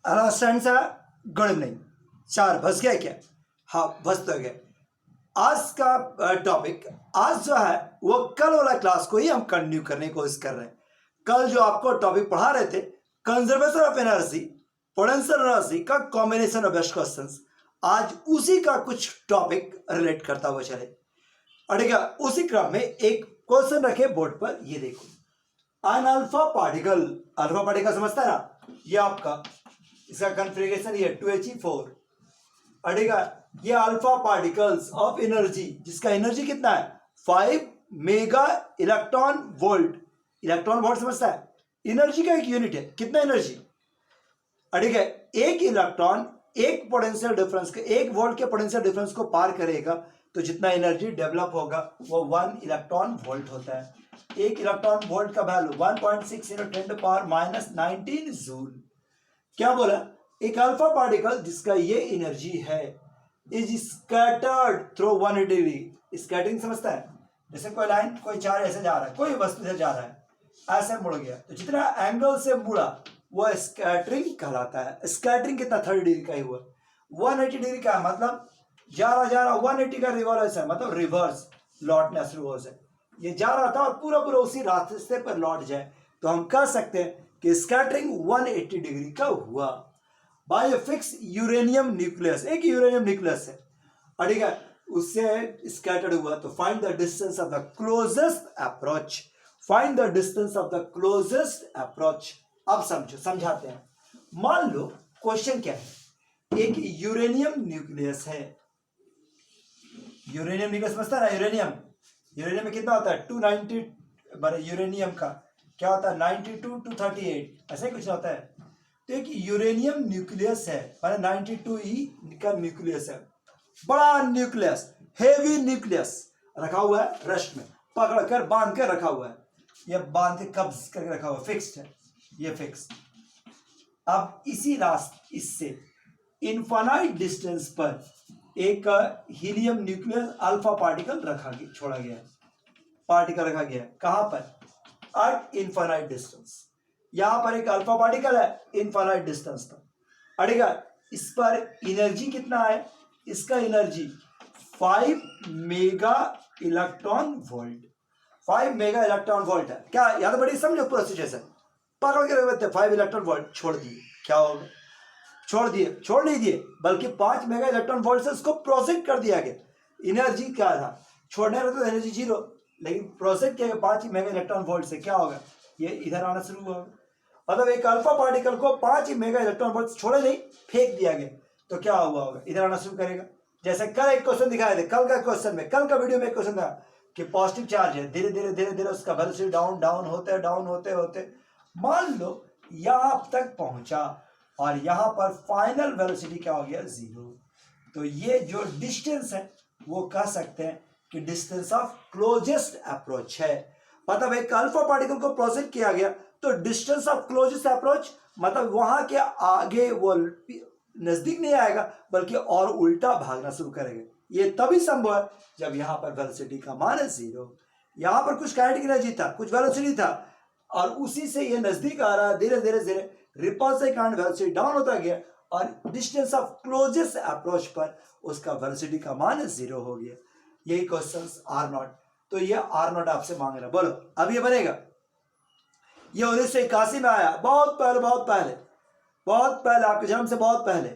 Hello students, good evening. 4 बज गया क्या? हाँ, बज तो गया। आज का टॉपिक आज जो है वो कल वाला क्लास को ही हम कंटिन्यू करने की कोशिश कर रहे हैं। कल जो आपको टॉपिक पढ़ा रहे थे conservation of energy, potential energy का कॉम्बिनेशन ऑफ बेस्ट क्वेश्चंस, आज उसी का कुछ टॉपिक रिलेट करता हुआ चले। ठीक है, उसी क्रम में एक क्वेश्चन रखे बोर्ड पर, ये देखो। एन अल्फा पार्टिकल समझता है ना, ये आपका इसका कॉन्फ़िगरेशन ये 2He4। ठीक है, ये अल्फा पार्टिकल्स ऑफ एनर्जी जिसका एनर्जी कितना है 5 mega electron volt. Electron volt समझता है, एनर्जी का एक यूनिट है, कितना एनर्जी। ठीक है, एक इलेक्ट्रॉन एक पोटेंशियल डिफरेंस के, 1 वोल्ट के पोटेंशियल डिफरेंस को पार करेगा तो जितना एनर्जी डेवलप होगा वो 1 इलेक्ट्रॉन वोल्ट होता है। एक इलेक्ट्रॉन वोल्ट का वैल्यू 1.6 × 10⁻⁻19 जूल। क्या बोला, एक अल्फा पार्टिकल जिसका ये एनर्जी है is scattered through 180 degree. Scattering समझता है, जैसे कोई लाइन, कोई चार्ज ऐसे जा रहा है, कोई वस्तु से जा रहा है, ऐसे मुड़ गया तो जितना एंगल से मुड़ा वो स्कैटरिंग कहलाता है। स्कैटरिंग कितना 30 डिग्री का ही हुआ। 180 डिग्री का मतलब जा रहा 180 का रिवॉल्यूशन, मतलब रिवर्स लौटना शुरू हो जाए। ये जा रहा था और पूरा उसी रास्ते पर लौट जाए तो हम कह सकते हैं कि स्कैटरिंग 180 डिग्री का हुआ। बाय फिक्स यूरेनियम न्यूक्लियस, एक यूरेनियम न्यूक्लियस है, ठीक है, उससे स्कैटर्ड हुआ तो find the distance of the closest approach. Find the distance of the closest approach. अब समझाते हैं। मान लो क्वेश्चन क्या है, एक यूरेनियम न्यूक्लियस है। यूरेनियम न्यूक्लियस समझता है ना, यूरेनियम में कितना होता है 290, यूरेनियम का क्या होता है 92 to 38, ऐसे कुछ होता है। तो एक यूरेनियम न्यूक्लियस है, 92E का न्यूक्लियस है, बड़ा न्यूक्लियस, हेवी न्यूक्लियस रखा हुआ है रेस्ट में, पकड़ कर बांध कर रखा हुआ है। ये बांध के कब्ज करके रखा हुआ है, फिक्स्ड है, ये फिक्स। अब इसी रास्ते इससे इनफाइनाइट डिस्टेंस पर एक हीलियम न्यूक्लियस अल्फा पार्टिकल छोड़ा गया है, पार्टिकल रखा गया है। कहां पर? Eight infinite distance. यहां पर एक अल्फा पार्टिकल है इनफाइनाइट डिस्टेंस पर। ठीक है, इस पर एनर्जी कितना है, इसका energy 5 mega electron volt. 5 mega electron volt है। क्या याद बड़ी समझो पूरा सिचुएशन। पकड़ के रखते 5 इलेक्ट्रॉन वोल्ट, छोड़ दिए, क्या होगा? छोड़ नहीं दिए, बल्कि 5 मेगा इलेक्ट्रॉन वोल्ट से उसको प्रोसेस कर दिया गया। एनर्जी क्या था, छोड़ने में तो एनर्जी 0, लेकिन प्रोसेस किया गया 5 मेगा इलेक्ट्रॉन वोल्ट से। क्या होगा, ये इधर आना शुरू होगा। मतलब एक अल्फा पार्टिकल को 5 मेगा इलेक्ट्रॉन वोल्ट छोड़े नहीं, फेंक दिया गया तो क्या हुआ होगा, इधर आना शुरू करेगा। जैसे कल एक क्वेश्चन दिखाए थे, कल का क्वेश्चन में, कल का वीडियो में एक क्वेश्चन था कि पॉजिटिव चार्ज है, धीरे धीरे उसका वेलोसिटी डाउन होते मान लो यहां तक पहुंचा और यहां पर फाइनल वेलोसिटी क्या हो गया 0। तो ये जो डिस्टेंस है वो कह सकते हैं कि डिस्टेंस ऑफ क्लोजेस्ट अप्रोच है। मतलब एक अल्फा पार्टिकल को प्रोसेस किया गया तो डिस्टेंस ऑफ क्लोजेस्ट अप्रोच मतलब वहां के आगे वो नजदीक नहीं आएगा बल्कि और उल्टा भागना शुरू करेगा। ये तभी संभव है जब यहां पर वेलोसिटी का मान है 0। यहां पर कुछ काइनेटिक एनर्जी था, कुछ वेलोसिटी था और उसी से ये नजदीक आ रहा है, धीरे धीरे रिपल्सिव के कारण वेलोसिटी डाउन होता गया और डिस्टेंस ऑफ क्लोजेस्ट अप्रोच पर उसका वेलोसिटी का मान 0 हो गया। यही क्वेश्चंस R0। तो ये R0 आपसे मांग रहा, बोलो अब ये बनेगा। ये 1981 में आया, बहुत पहले आपके जन्म से बहुत पहले,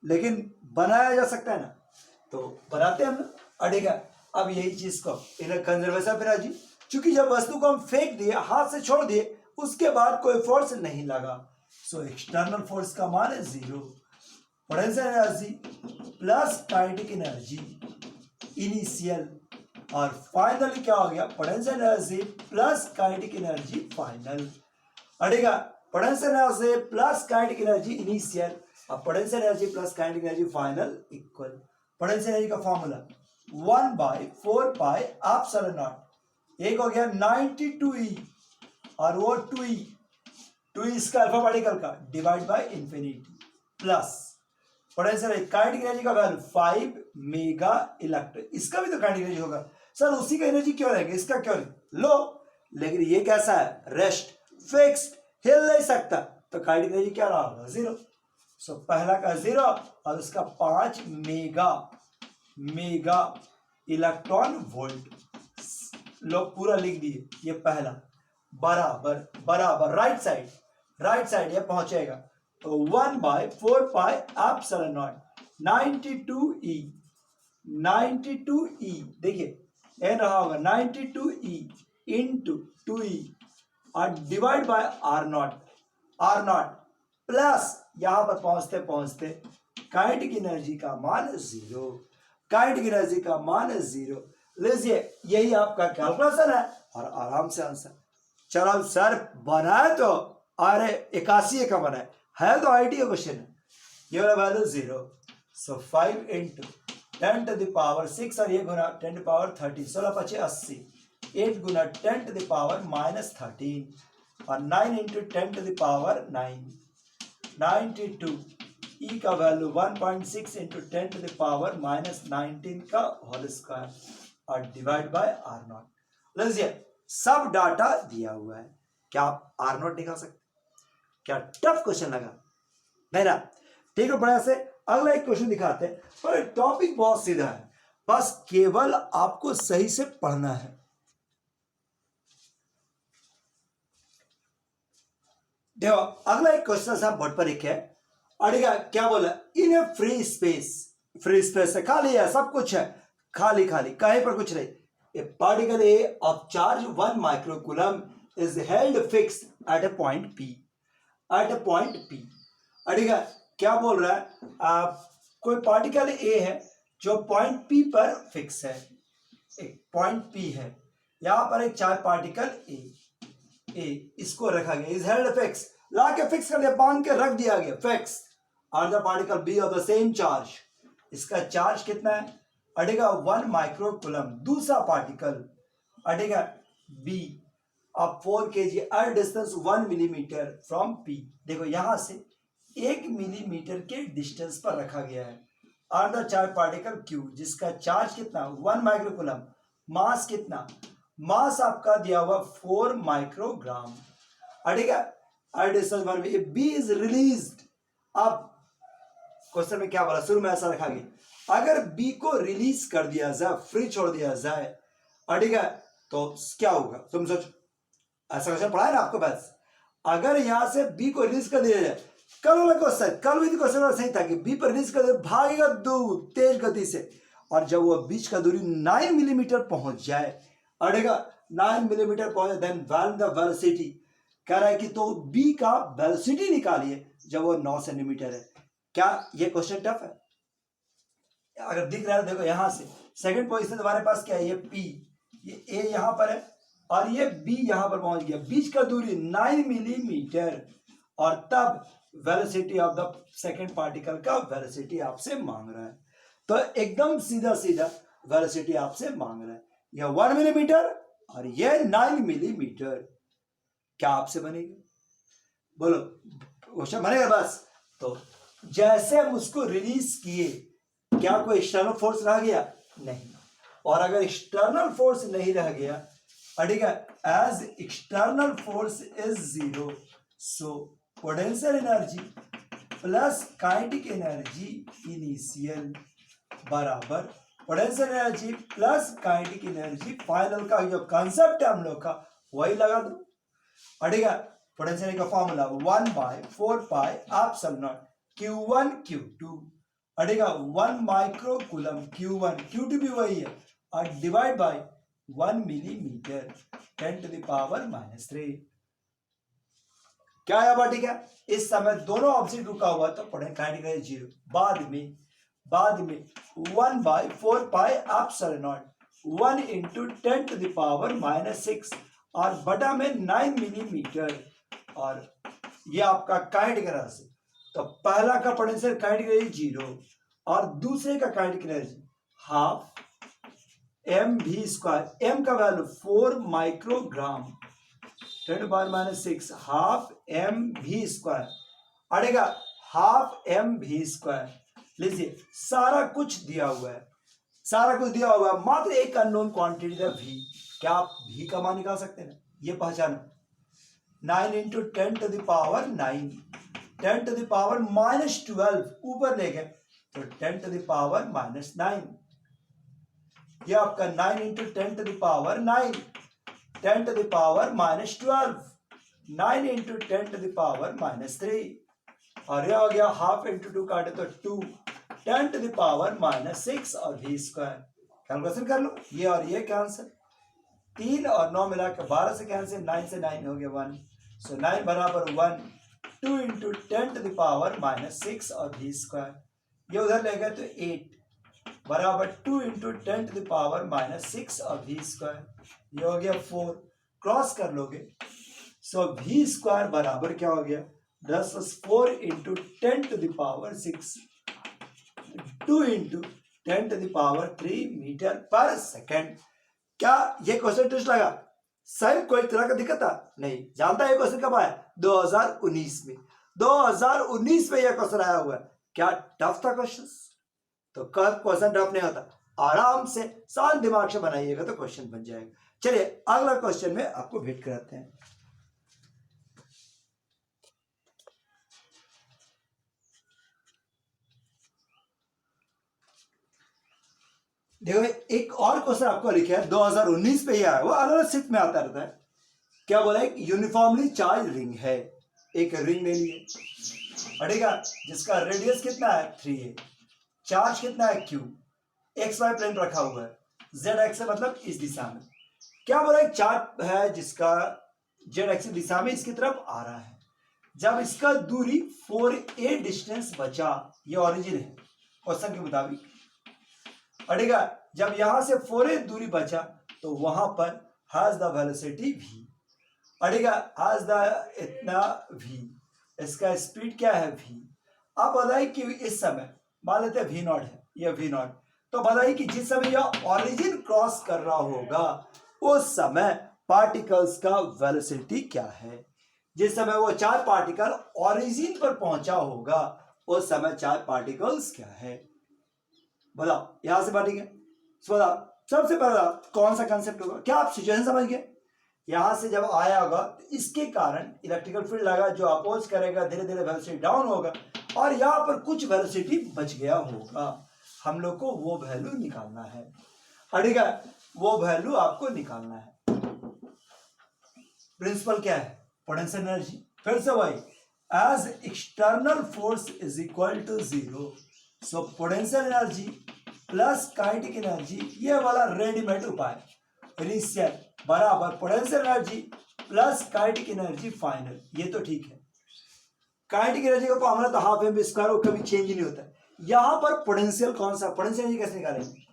लेकिन बनाया जा सकता है ना, तो बनाते हैं हम। ठीक है, अब यही चीज को कंजर्वेशन ऑफ एनर्जी, चूंकि जब वस्तु को हम फेंक दिए, हाथ से छोड़ दिए, उसके बाद कोई फोर्स नहीं लगा, सो एक्सटर्नल फोर्स का मान है 0। Potential energy plus kinetic energy initial और फाइनली क्या हो गया, potential energy plus kinetic energy final. ठीक है, potential energy plus kinetic energy initial और potential energy plus kinetic energy final equal. Potential energy का फॉर्मूला 1/4πε0। एक हो गया 92E और वो 2E इसका अल्फा पार्टिकल का divide by infinity plus potential kinetic energy का वैल्यू 5 मेगा इलेक्ट्रॉन। इसका भी तो काइनेटिक एनर्जी होगा सर, उसी का एनर्जी क्यों रहेगा, इसका क्यों नहीं लो। लेकिन ये कैसा है, रेस्ट, फिक्स्ड, हिल नहीं सकता, तो काइनेटिक एनर्जी क्या रहा होगा 0। सो पहला का 0 और उसका 5 मेगा इलेक्ट्रॉन वोल्ट लोग पूरा लिख दिए। ये पहला बराबर राइट साइड ये पहुंचेगा तो 1/4πε0 92e देखिए एन रहा होगा 92e इंटू 2e और डिवाइड बाय R0 प्लस यहां पर पहुंचते पहुंचते काइनेटिक एनर्जी का मान 0 लीजिए यही आपका कैलकुलेशन है और आराम से आंसर। चलो सर बनाए तो अरे 81 का बनाए है तो आईटी क्वेश्चन है। ये वाला value 0 so 5 into 10 to the power 6 और ये गुना 10 to the power 13 16 25 80 8 Guna 10 to the power -13 और 9 इंटू 10 to the power 9 92 ई का value 1.6 into 10 to the power -19 का होल स्क्वायर और डिवाइड बाय R0। लीजिए सब डाटा दिया हुआ है, क्या आप R0 निकाल सकते? क्या टफ क्वेश्चन लगा? नहीं ना? ठीक है, बढ़िया से अगला एक क्वेश्चन दिखाते हैं। पर टॉपिक बहुत सीधा है, बस केवल आपको सही से पढ़ना है। देखो अगला एक क्वेश्चन साहब बोर्ड पर लिखे है और क्या बोला, इन ए फ्री स्पेस है, खाली है, सब कुछ है, खाली कहीं पर कुछ नहीं। ए particle A of charge 1 microcoulomb is held fix eight A point P क्या बोल रहा है, कोई पार्टिकल ए है जो पॉइंट पी पर फिक्स है, एक पॉइंट पी है, यहां पर एक चार्ज पार्टिकल ए इसको रखा गया, इज हेल्ड फिक्स, ला के फिक्स कर दिया, बांध के रख दिया गया फिक्स, और the particle B of the same charge, इसका चार्ज कितना है 1 माइक्रोकूलम, दूसरा particle B of 4 kg at distance 1 millimetre from P, देखो यहां से 1 मिलीमीटर के डिस्टेंस पर रखा गया है, और द चार्ज पार्टिकल क्यू जिसका चार्ज कितना 1 माइक्रोकूलम, मास कितना, मास आपका दिया हुआ 4 माइक्रोग्राम, बी इज रिलीज्ड। अब क्वेश्चन में क्या बोला, शुरू में ऐसा रखा गया, अगर बी को रिलीज कर दिया जाए, फ्री छोड़ दिया जाए, तो क्या होगा, तुम सोचो, ऐसा क्वेश्चन पढ़ा है ना आपको पास, अगर यहां से बी को रिलीज कर दिया जाए, कल वाला क्वेश्चन, कल भी क्वेश्चन सही था कि बी पर रिलीज कर दिया, भागेगा दूर तेज गति से, और जब वो बीच का दूरी 9 मिलीमीटर पहुंच जाए, 9 मिलीमीटर पहुंचे, देन फाइंड द वेलोसिटी, कह रहा है कि तो बी का वेलोसिटी निकालिए जब वो 9 सेंटीमीटर है। क्या ये क्वेश्चन टफ है? अगर दिख रहा है देखो, यहां से सेकंड पोजीशन तुम्हारे पास क्या है, ये पी, ये ए यहां पर है और ये बी यहां पर पहुंच गया, बीच का दूरी 9 मिलीमीटर, और तब velocity of the second particle का वेलोसिटी आपसे मांग रहा है, तो एकदम सीधा वेलोसिटी आपसे मांग रहा है, यह 1 मिलीमीटर और यह 9 मिलीमीटर, क्या आपसे बनेगा, बोलो क्वेश्चन बनेगा बस। तो जैसे हम उसको रिलीज किए, क्या कोई एक्सटर्नल फोर्स रह गया? नहीं, और अगर एक्सटर्नल फोर्स नहीं रह गया, as external force is 0, so potential energy plus kinetic energy initial बराबर potential energy plus kinetic energy final का जो कंसेप्ट है हम लोग का वही लगा दो। पोटेंशियल का formula 1/4πε0 Q1 Q2 1 microcoulomb Q1 Q2 भी वही है, और divide bye 1 millimetre 10 to the power -3। क्या है ठीक है, इस समय दोनों ऑब्जेक्ट रुका हुआ तो काइनेटिक एनर्जी 0, बाद में 1/4πε0 1 इंटू 10 to the power -6 और बटा में 9 मिलीमीटर, और ये आपका काइनेटिक एनर्जी, तो पहला का पोटेंशियल काइनेटिक एनर्जी 0 और दूसरे का kinetic energy half mv², m का value 4 microgram 10 to the power -6 half mv², half mv²। लीजिए सारा कुछ दिया हुआ है, मात्र एक अननोन क्वांटिटी है v, क्या आप v का मान निकाल सकते हैं? ये पहचानो, 9 into 10 to the power 9 10 to the power -12 ऊपर ले गए तो 10 टू द पावर -9, ये आपका 9 into 10 to the power 9, 10 to the power -12, 9 into 10 to the power -3, और ये हो गया हाफ इंटू 2 काटे तो 2, 10 टू द पावर -6 और v स्क्वायर। कैलकुलेशन कर लो, ये और ये कैंसिल, 3 और 9 मिला के 12 से कैंसिल, 9 से 9 हो गया 1, सो 9 बराबर 1, 2 इंटू 10 टू द पावर -6 और v स्क्वायर, ये उधर ले गए तो 8 बराबर 2 इंटू 10 टू द पावर -6 और v स्क्वायर, ये हो गया 4, क्रॉस कर लोगे, सो v स्क्वायर बराबर क्या हो गया 10 + 4 into 10 to the power 6, 2 into 10 to the power 3 metre पर सेकेंड। क्या ये क्वेश्चन ट्विस्ट लगा? सही कोई तरह का दिक्कत था? नहीं। जानता है क्वेश्चन कब आया? 2019 में। 2019 में यह क्वेश्चन आया हुआ है। क्या टफ था क्वेश्चन? तो कब क्वेश्चन टफ नहीं होता, आराम से शांत दिमाग से बनाइएगा तो क्वेश्चन बन जाएगा। चलिए अगला क्वेश्चन में आपको भेंट कराते हैं। देखो एक और क्वेश्चन आपको लिखा है 2019 पे ही आया, वो अलग अलग शिफ्ट में आता रहता है। क्या बोला? एक यूनिफॉर्मली चार्ज रिंग है, एक रिंग ले लिए, ठीक है, जिसका रेडियस कितना है 3 है, चार्ज कितना है q, एक्स वाई प्लेन रखा हुआ है, जेड एक्स मतलब इस दिशा में। क्या बोला? एक चार्ज है जिसका जेड एक्स दिशा में इसकी तरफ आ रहा है, जब इसका दूरी 4a डिस्टेंस बचा, ये ओरिजिन है क्वेश्चन के मुताबिक, ठीक है, जब यहां से 4a दूरी बचा तो वहां पर हैज द वेलोसिटी v, ठीक है, हैज द इतना v, इसका स्पीड क्या है v। अब बताइए कि इस समय मान लेते हैं v0 है, यह v0, तो बताइए कि जिस समय यह ओरिजिन क्रॉस कर रहा होगा उस समय पार्टिकल्स का वेलोसिटी क्या है। जिस समय वो 4 पार्टिकल ओरिजिन पर पहुंचा होगा उस समय 4 पार्टिकल्स क्या है, बताओ। यहां से बांटेंगे, बताओ सबसे पहला कौन सा कंसेप्ट होगा? क्या आप सिचुएशन समझ गए? यहां से जब आया होगा तो इसके कारण इलेक्ट्रिकल फील्ड लगा जो अपोज करेगा, धीरे धीरे वेलोसिटी डाउन होगा और यहां पर कुछ वेलोसिटी बच गया होगा, हम लोग को वो वैल्यू निकालना है, ठीक है, वो वैल्यू आपको निकालना है। प्रिंसिपल क्या है? Potential energy. फिर से वही, as external force is equal to 0, so potential energy plus kinetic energy, ये वाला रेडीमेड उपाय, इनिशियल बराबर potential energy plus kinetic energy final, ये तो ठीक है। काइनेटिक एनर्जी का फॉर्मूला तो हाफ एम स्क्वायर, वो कभी चेंज नहीं होता है। यहां पर पोटेंशियल कौन सा, पोटेंशियल एनर्जी कैसे निकालेंगे?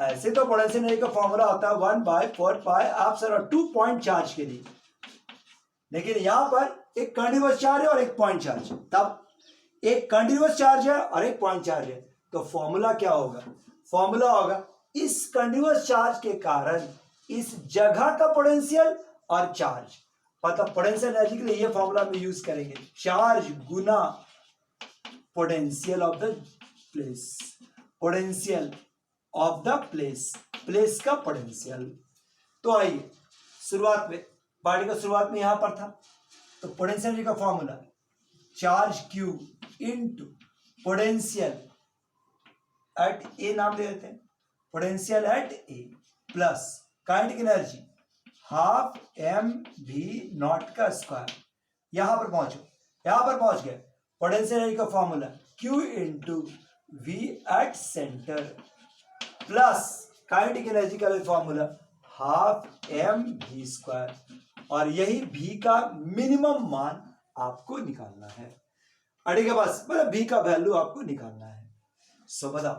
ऐसे तो पोटेंशियल एनर्जी का फॉर्मूला होता है 1/4 पाई एप्सिलॉन 2 पॉइंट चार्ज के लिए, लेकिन यहां पर एक कंटीन्यूअस चार्ज है और एक पॉइंट चार्ज है, तब एक कंटीन्यूअस चार्ज है और एक पॉइंट चार्ज है, तो फॉर्मूला क्या होगा? फॉर्मूला होगा इस कंटीन्यूअस चार्ज के कारण इस जगह का पोटेंशियल और चार्ज, मतलब पोटेंशियल एनर्जी के लिए ये फॉर्मूला हम यूज करेंगे, charge Guna potential of the place, potential of the place, place का पोटेंशियल। तो आइए शुरुआत में, पार्टिकल शुरुआत में यहां पर था, तो पोटेंशियल एनर्जी का formula charge q into potential at A, नाम दे देते हैं potential at A, plus kinetic energy half m v naught का स्क्वायर। यहां पर पहुंचो, यहां पर पहुंच गए, पोटेंशियल एनर्जी का formula q into v at centre plus kinetic energy का formula half m v square, और यही v का मिनिमम मान आपको निकालना है, ठीक है, बस मतलब v का वैल्यू आपको निकालना है। सो बताओ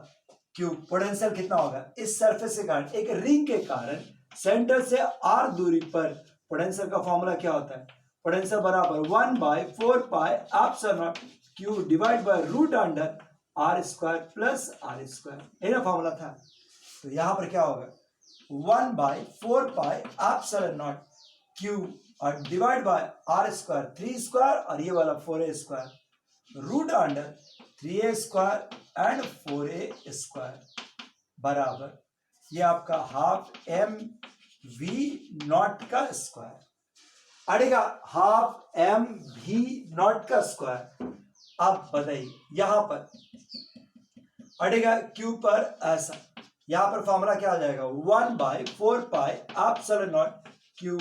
क्यों पोटेंशियल कितना होगा इस सरफेस के कारण, एक रिंग के कारण सेंटर से r दूरी पर पोटेंशियल का फॉर्मूला क्या होता है? पोटेंशियल बराबर 1/4 pi epsilon q divide by root under r square plus r square, ये ना फॉर्मूला था। तो यहां पर क्या होगा 1/4 पाई एप्सिलॉन नॉट q और divide by r square 3 square और ये वाला 4a square root under 3a square and 4a square बराबर ये आपका हाफ एम वी नॉट का स्क्वायर, अड़ेगा हाफ एम वी नॉट का स्क्वायर अब बताइए यहां पर अड़ेगा क्यू पर ऐसा, यहां पर फॉर्मूला क्या आ जाएगा 1/4 epsilon naught q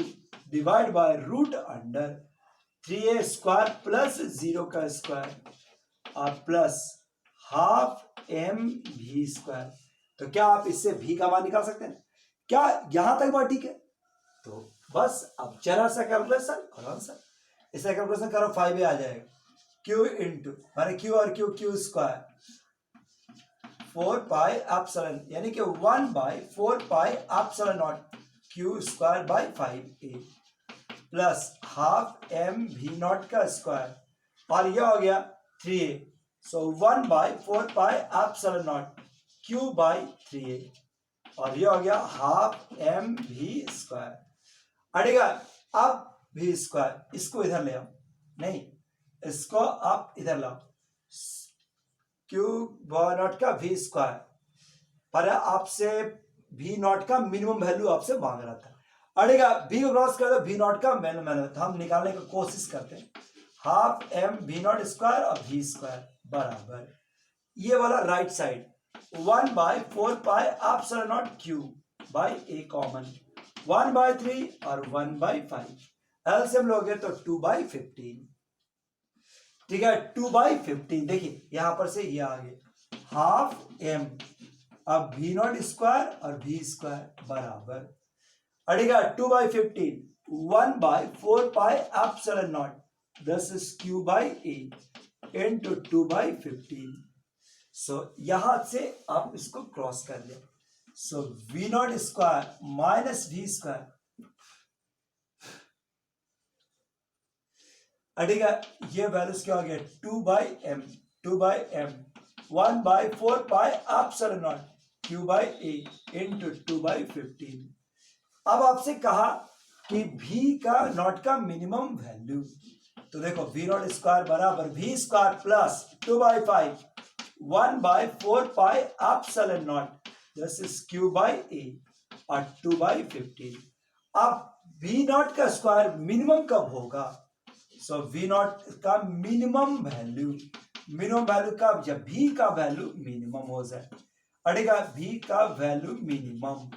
divide by root under 3a square plus 0 का स्क्वायर और plus half m v square. तो क्या आप इससे भी का मान निकाल सकते हैं? क्या यहां तक बात ठीक है? तो बस अब जरा सा कैलकुलेशन और आंसर, इसे कैलकुलेशन करो 5a आ जाएगा q इंटू माने q और q स्क्वायर 4 पाई एप्सिलॉन यानी कि 1/4 pi epsilon naught q square by 5a plus half m v naught का स्क्वायर और यह हो गया 3a। So 1/4 pi epsilon naught q by 3a और यह हो गया हाफ एम भी स्क्वायर। अड़ेगा अब भी स्क्वायर इसको इधर ले आओ, नहीं इसको आप इधर लाओ, क्यू नॉट का v स्क्वायर पर आपसे v नॉट का मिनिमम वैल्यू आपसे मांग रहा था। अड़ेगा v को क्रॉस कर दो, v नॉट का मैन हम निकालने की कोशिश करते हैं। Half m v naught square और v स्क्वायर बराबर ये वाला right side 1/4 pi epsilon naught q by a common 1/3 और 1/5 एलसीएम लोगे तो 2/15। ठीक है 2/15 देखिए यहां पर से ये आ गया हाफ एम अब v नॉट स्क्वायर और v स्क्वायर बराबर अड़ेगा 2/15 1/4 pi epsilon naught this is q by a into 2/15। So यहां से आप इसको क्रॉस कर ले, so v naught square minus v square अड़ेगा ये वैल्यूज क्या हो गया 2/m 1/4 pi epsilon naught q by a into 2/15। अब आपसे कहा कि v का नॉट का मिनिमम वैल्यू, तो देखो v नॉट स्क्वायर बराबर v square plus 2/5 1/4 pi epsilon naught this is q by a और 2/15। अब v नॉट का स्क्वायर मिनिमम कब होगा? सो v नॉट का मिनिमम वैल्यू कब? जब v का वैल्यू मिनिमम हो जाए। अड़ेगा v का वैल्यू मिनिमम।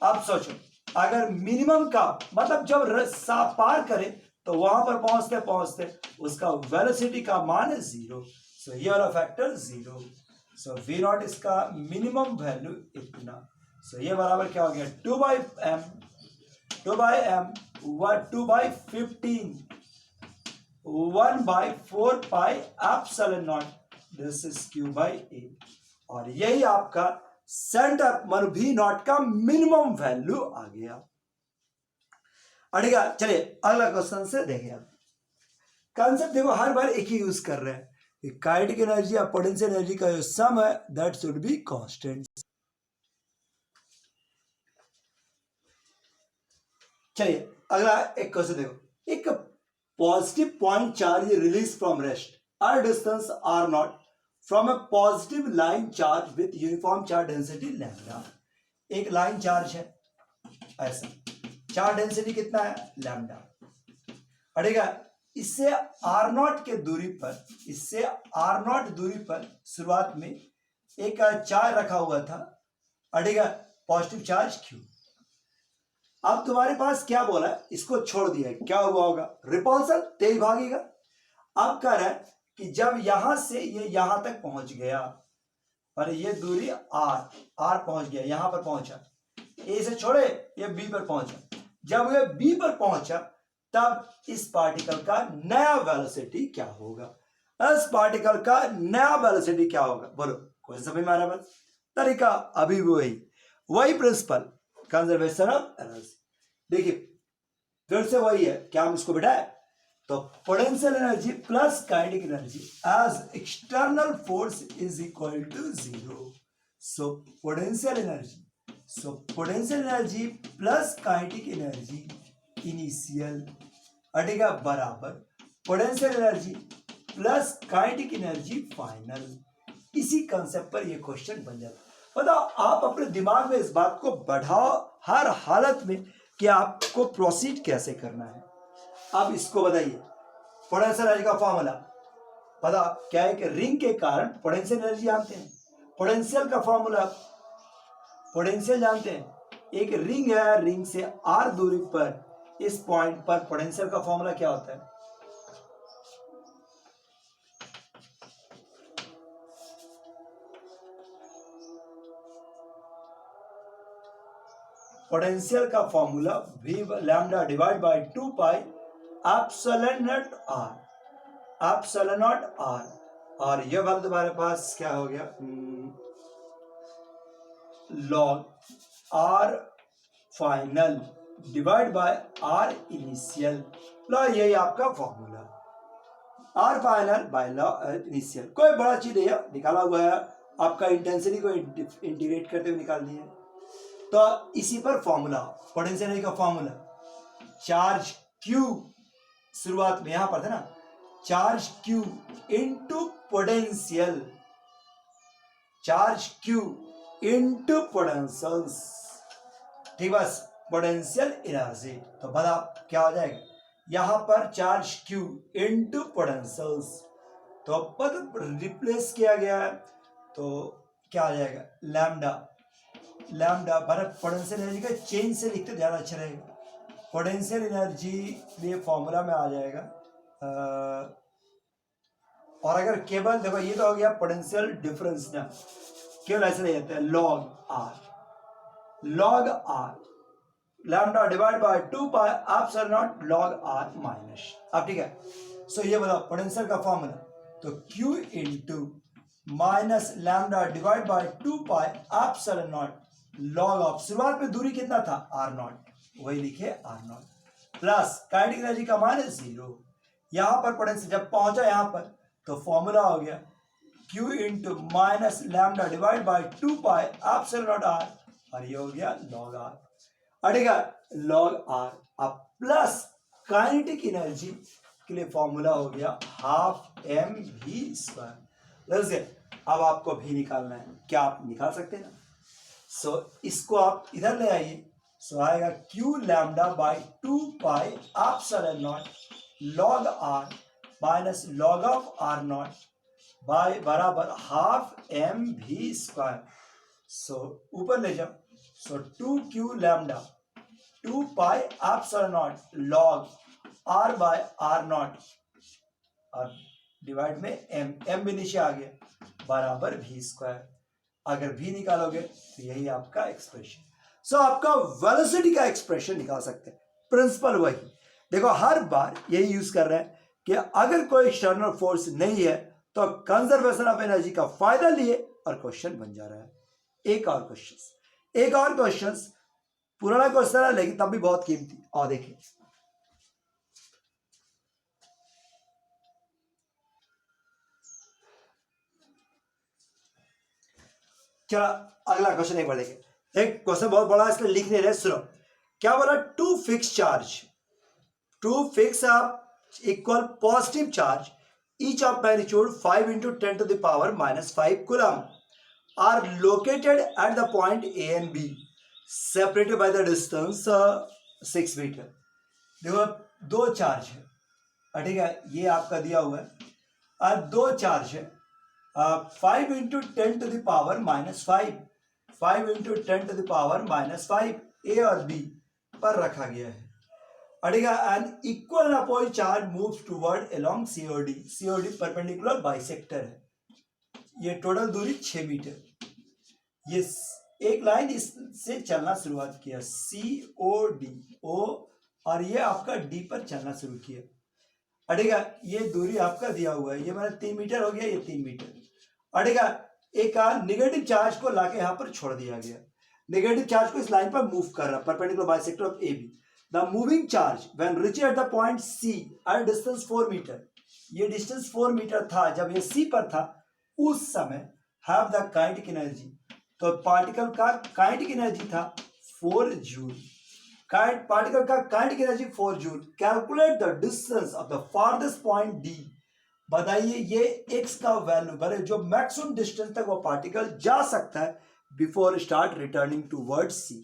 अब सोचो अगर मिनिमम का मतलब जब रस्सा पार करे तो वहां पर पहुंचते पहुंचते उसका वेलोसिटी का मान है 0, सो ये वाला फैक्टर 0। सो v नॉट इसका मिनिमम वैल्यू इतना, सो ये बराबर क्या हो गया 2/m 2/15 1/4 pi epsilon naught this is q by a और यही आपका सेंटर मन v नॉट का मिनिमम वैल्यू आ गया। अड़ेगा चलिए अगला क्वेश्चन से देखें। अब कंसेप्ट देखो हर बार एक ही यूज कर रहे हैं कि काइनेटिक एनर्जी या पोटेंशियल एनर्जी का जो सम है दैट शुड बी कांस्टेंट। चलिए अगला एक क्वेश्चन देखो, एक positive point charge released from rest at a distance r naught from a positive line charge with uniform charge density lambda। एक लाइन चार्ज है ऐसा, चार्ज डेंसिटी कितना है लैम्डा। अड़ेगा इससे r नॉट के दूरी पर, इससे r नॉट दूरी पर शुरुआत में एक चार्ज रखा हुआ था, अड़ेगा पॉजिटिव चार्ज q। अब तुम्हारे पास क्या बोला है, इसको छोड़ दिया है, क्या हुआ होगा रिपल्सन, तेज भागेगा। अब कह रहा है कि जब यहां से ये यहां तक पहुंच गया और ये दूरी r पहुंच गया, यहां पर पहुंचा, ए से छोड़े ये बी पर पहुंचा, जब ये बी पर पहुंचा तब इस पार्टिकल का नया वेलोसिटी क्या होगा? इस पार्टिकल का नया वेलोसिटी क्या होगा बोलो? कोई समझ में आ रहा है? बस तरीका अभी वही प्रिंसिपल कंजर्वेशन ऑफ एनर्जी। देखिए फिर से वही है, क्या हम इसको बिठाए तो potential energy plus kinetic energy as external force is equal to 0। So potential energy plus kinetic energy initial अटेगा बराबर potential energy plus kinetic energy final. इसी कंसेप्ट पर यह क्वेश्चन बन जाता है। बताओ आप अपने दिमाग में इस बात को बढ़ाओ हर हालत में कि आपको प्रोसीड कैसे करना है। अब इसको बताइए पोटेंशियल एनर्जी का फॉर्मूला पता क्या है कि रिंग के कारण पोटेंशियल एनर्जी जानते हैं, पोटेंशियल का फॉर्मूला, पोटेंशियल जानते हैं, एक रिंग है, रिंग से r दूरी पर इस पॉइंट पर पोटेंशियल का फॉर्मूला क्या होता है? पोटेंशियल का formula v lambda divide by 2 pi epsilon not r, epsilon not r, और यह वाला तुम्हारे पास क्या हो गया, log r final divide by r initial. लो यही आपका formula, r final by log initial. कोई बड़ा चीज है निकाला हुआ है, आपका इंटेंसिटी को इंटीग्रेट करते हुए निकाल दिया। तो इसी पर फॉर्मूला, पोटेंशियल एनर्जी का फॉर्मूला, चार्ज q शुरुआत में यहां पर था ना, charge q into potential, charge q into potentials, ठीक, बस पोटेंशियल एनर्जी। तो बता क्या हो जाएगा, यहां पर चार्ज q इनटू पोटेंशियल्स, तो पद रिप्लेस किया गया है, तो क्या आ जाएगा, लैम्डा, लैम्डा बराबर पोटेंशियल एनर्जी का चेंज से लिखते ज्यादा अच्छा रहेगा। पोटेंशियल एनर्जी लिए फॉर्मूला में आ जाएगा और अगर केवल देखो ये तो हो गया पोटेंशियल डिफरेंस ना, केवल ऐसे नहीं जाता है, log R lambda divide by 2 pi epsilon naught log are minus. अब ठीक है, सो ये बताओ पोटेंशियल का फॉर्मूला, तो q into minus lambda divide by 2 pi epsilon naught log of, शुरुआत में दूरी कितना था r नॉट, वही लिखे r not, plus kinetic energy का मान है 0, यहां पर पोटेंशियल जब पहुंचा यहां पर तो फॉर्मूला हो गया q into minus lambda divide by 2 pi epsilon not r, और ये हो गया लॉग r, अड़ेगा लॉग r। अब प्लस काइनेटिक एनर्जी के लिए फॉर्मूला हो गया हाफ mv²। अब आपको भी निकालना है, क्या आप निकाल सकते हैं ना, सो इसको आप इधर ले आइए, सो आएगा q lambda by 2 pi epsilon naught log r minus log of r naught by बराबर हाफ mv²। सो ऊपर ले जाओ, so 2q lambda 2 pi epsilon naught log r by r naught और डिवाइड में m भी नीचे आ गया बराबर v²। अगर v निकालोगे तो यही आपका एक्सप्रेशन, सो आपका वेलोसिटी का एक्सप्रेशन निकाल सकते हैं। प्रिंसिपल वही, देखो हर बार यही यूज कर रहे हैं कि अगर कोई एक्सटर्नल फोर्स नहीं है तो कंजर्वेशन ऑफ एनर्जी का फायदा लिए और क्वेश्चन बन जा रहा है। एक और क्वेश्चन, पुराना क्वेश्चन है लेकिन तब भी बहुत कीमती, और देखिए चलो अगला क्वेश्चन एक बार देखें, एक क्वेश्चन बहुत बड़ा है इसलिए लिख नहीं रहे, सुनो क्या बोला, two fix charge, two fix equal positive charge each of magnitude 5 into 10 to the power minus 5 coulomb are located at the point A and B separated by the distance 6 meter। देखो दो चार्ज है, ठीक है, ये आपका दिया हुआ है, दो चार्ज है, 5 into 10 to the power minus 5, 5 into 10 to the power minus 5 A और बी पर रखा गया है, अड़ेगा an equal opposite charge moves toward along COD, COD perpendicular bisector है, ये टोटल दूरी 6 मीटर, ये एक लाइन इससे चलना शुरुआत किया सीओडी ओ, और ये आपका डी पर चलना शुरू किया, अड़ेगा ये दूरी आपका दिया हुआ है, ये मैंने 3 मीटर हो गया, ये 3 मीटर, अड़ेगा एक निगेटिव चार्ज को लाके यहाँ पर छोड़ दिया गया, नेगेटिव चार्ज को इस लाइन पर मूव कर रहा, perpendicular bisector of A B, the moving charge when reach at the point C at distance 4 metre, ये डिस्टेंस 4 मीटर था जब ये सी पर था, उस समय हैव द काइनेटिक एनर्जी, तो पार्टिकल का काइनेटिक एनर्जी था 4 जूल, पार्टिकल का kinetic energy 4 joule, calculate the distance of the farthest point D, बताइए ये x का वैल्यू भले जो मैक्सिमम डिस्टेंस तक वो पार्टिकल जा सकता है बिफोर स्टार्ट रिटर्निंग टूवर्ड सी।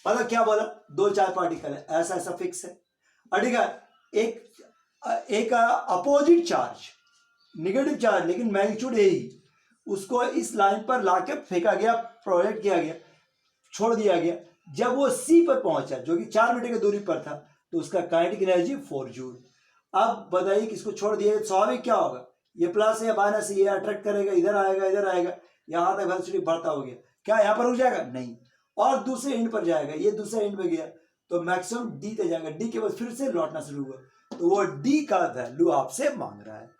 मतलब क्या बोला, दो चार पार्टिकल है, ऐसा ऐसा फिक्स है, ठीक है, एक अपोजिट चार्ज नेगेटिव चार्ज लेकिन मैग्नीट्यूड यही, उसको इस लाइन पर लाके फेंका गया, प्रोजेक्ट किया गया, छोड़ दिया गया। जब वो सी पर पहुंचा जो कि 4 मीटर की दूरी पर था तो उसका काइनेटिक एनर्जी 4 जूल। अब बताइए कि इसको छोड़ दिया, स्वाभाविक क्या होगा, ये प्लस या माइनस, ये अट्रैक्ट करेगा, इधर आएगा, यहाँ तक वेलोसिटी बढ़ता हो गया, क्या यहाँ पर रुक जाएगा, नहीं, और दूसरे एंड पर जाएगा, ये दूसरे एंड पे गया तो मैक्सिमम डी तक जाएगा, डी के बाद फिर से लौटना शुरू हुआ, तो वो डी का वैल्यू आपसे मांग रहा है।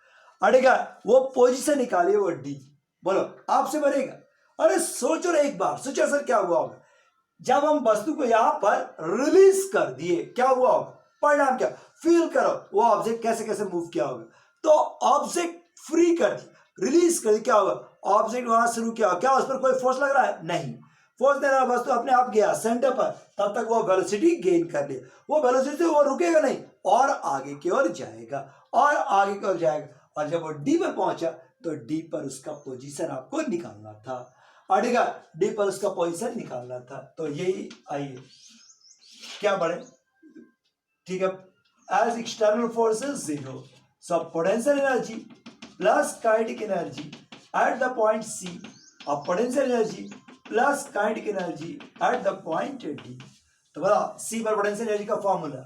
अड़ेगा वो पोजीशन निकालिए, वो डी, बोलो आपसे बनेगा। अरे सोचो रे एक बार, सोचो सर क्या हुआ होगा जब हम वस्तु को यहां पर रिलीज कर दिए, क्या हुआ होगा, परिणाम क्या, फील करो वो ऑब्जेक्ट कैसे कैसे मूव किया होगा। तो ऑब्जेक्ट फ्री कर दी, रिलीज कर दी, क्या होगा, ऑब्जेक्ट वहां शुरू किया, क्या उस पर कोई फोर्स लग रहा है, नहीं, फोर्स दे रहा है, वस्तु अपने आप गया सेंटर पर, तब तक वो वेलोसिटी गेन कर ले, वो वेलोसिटी से वो रुकेगा नहीं और आगे की ओर जाएगा और आगे की ओर जाएगा, और जब वो डी पर पहुंचा तो डी पर उसका पोजीशन आपको निकालना था। और ठीक है, डी पर उसका पोजीशन निकालना था, तो यही आइए क्या बढ़े, ठीक है, as external force is 0, so potential energy plus kinetic energy at the point C और potential energy plus kinetic energy at the point D. तो बता सी पर पोटेंशियल एनर्जी का फॉर्मूला,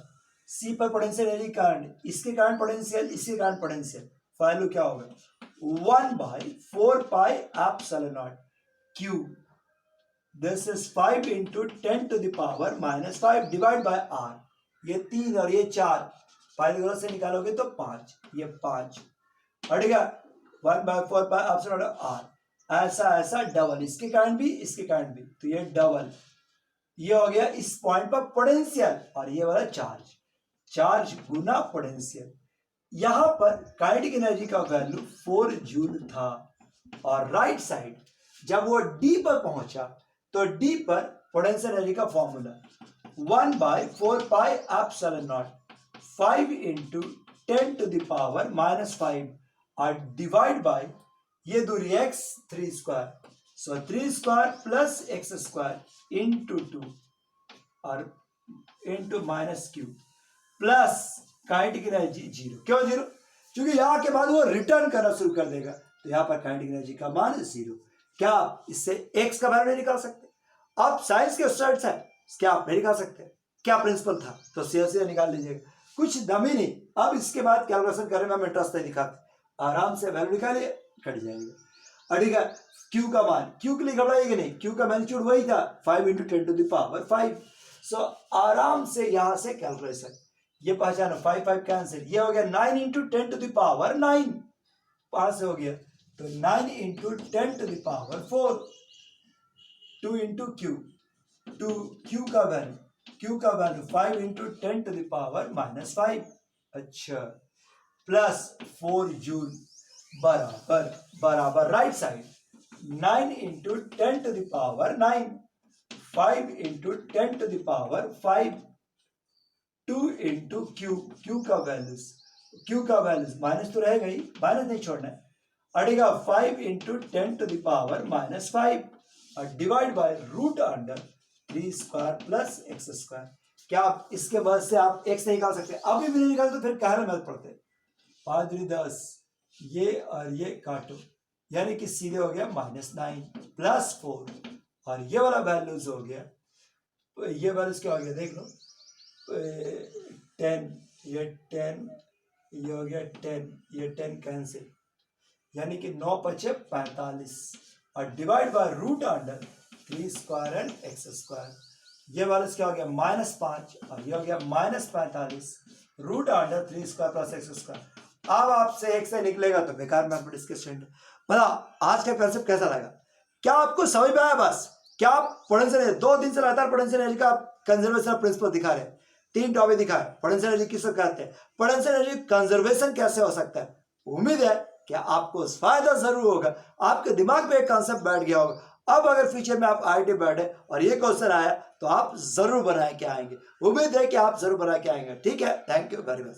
सी पर पोटेंशियल एनर्जी कारण, इसके कारण पोटेंशियल, इसके कारण पोटेंशियल, वैल्यू क्या होगा 1/4 pi epsilon naught Q, this is 5 into 10 to the power minus 5 divide by R, ये 3 और ये 4, पाइथागोरस से निकालोगे तो 5, ये 5 हटेगा 1/4 पाई एप्सिलॉन नॉट R, ऐसा ऐसा डबल, इसके कारण भी इसके कारण भी, तो ये डबल, ये हो गया इस पॉइंट पर पोटेंशियल, और ये वाला चार्ज, चार्ज गुना पोटेंशियल। यहां पर काइनेटिक एनर्जी का वैल्यू 4 जूल था, और राइट साइड जब वो डी पर पहुंचा तो डी पर पोटेंशियल एनर्जी का formula 1/4 pi epsilon not 5 into 10 to the power minus 5 और डिवाइड बाय ये दूरी x 3 स्क्वायर, सो 3 square plus x square into 2 और into minus Q plus kinetic energy 0। क्यों 0? क्योंकि यहाँ के बाद वो रिटर्न करना शुरू कर देगा, तो यहाँ पर काइनेटिक एनर्जी का मान 0। क्या आप इससे x का वैल्यू नहीं निकाल सकते? आप साइंस के स्टूडेंट्स हैं, क्या आप नहीं निकाल सकते? क्या प्रिंसिपल था? तो सीधे निकाल लीजिएगा, कुछ दमी नहीं। अब इसके बाद कैलकुलेशन करें, मैं इंटरेस्ट नहीं दिखाते, आराम से वैल्यू निकालिए, कट जाएगा। ठीक है, क्यू का मान, क्यू के लिए घबराइएगा नहीं, क्यू का मैग्नीट्यूड वही था 5 into 10 to the power 5। सो आराम से यहां से कैलकुलेशन, ये पहचानो 5 5 कैंसिल, ये हो गया 9 into 10 to the power 9, 5 से हो गया तो 9 into 10 to the power 4, 2 into Q, 2 Q का value 5 into 10 to the power minus 5, अच्छा, प्लस 4 जूल बराबर right side 9 into 10 to the power 9, 5 into 10 to the power 5, 2 into Q का values minus तो रहेगा ही, माइनस नहीं छोड़ना है, अड़ेगा 5 into 10 to the power minus 5 और divide by root under 3 square plus x square. क्या आप इसके बाद से आप x नहीं निकाल सकते? अभी भी नहीं निकाल तो फिर कहना मत पड़ते, 5 दूनी 10, ये और ये काटो, यानी कि सीधे हो गया -9 प्लस 4 और ये वाला वैल्यूज हो गया, ये वैल्यूज क्या हो गया देख लो, 10, ये 10, ये हो गया 10, ये 10 कैंसिल, यानी कि 9 × 45 और divide by root under 3 square and x square. ये वाला क्या हो गया -5 और ये हो गया -45 root under 3 square plus x square. अब आपसे एक से निकलेगा तो बेकार मैथमेटिक्स के मतलब आज का कंसेप्ट कैसा लगा? क्या आपको समझ में आया? बस क्या आप पोटेंशियल 2 दिन से लगातार पोटेंशियल एनर्जी का कंजर्वेशन प्रिंसिपल दिखा रहे हैं, 3 टॉपिक दिखाए, पोटेंशियल एनर्जी किसको कहते हैं, पोटेंशियल एनर्जी कंजर्वेशन कैसे हो सकता है। उम्मीद है कि आपको फायदा जरूर होगा, आपके दिमाग में एक कॉन्सेप्ट बैठ गया होगा। अब अगर फ्यूचर में आप IIT बैठे और ये क्वेश्चन आया तो आप जरूर बना के आएंगे, उम्मीद है कि आप जरूर बना के आएंगे। ठीक है, थैंक यू वेरी मच।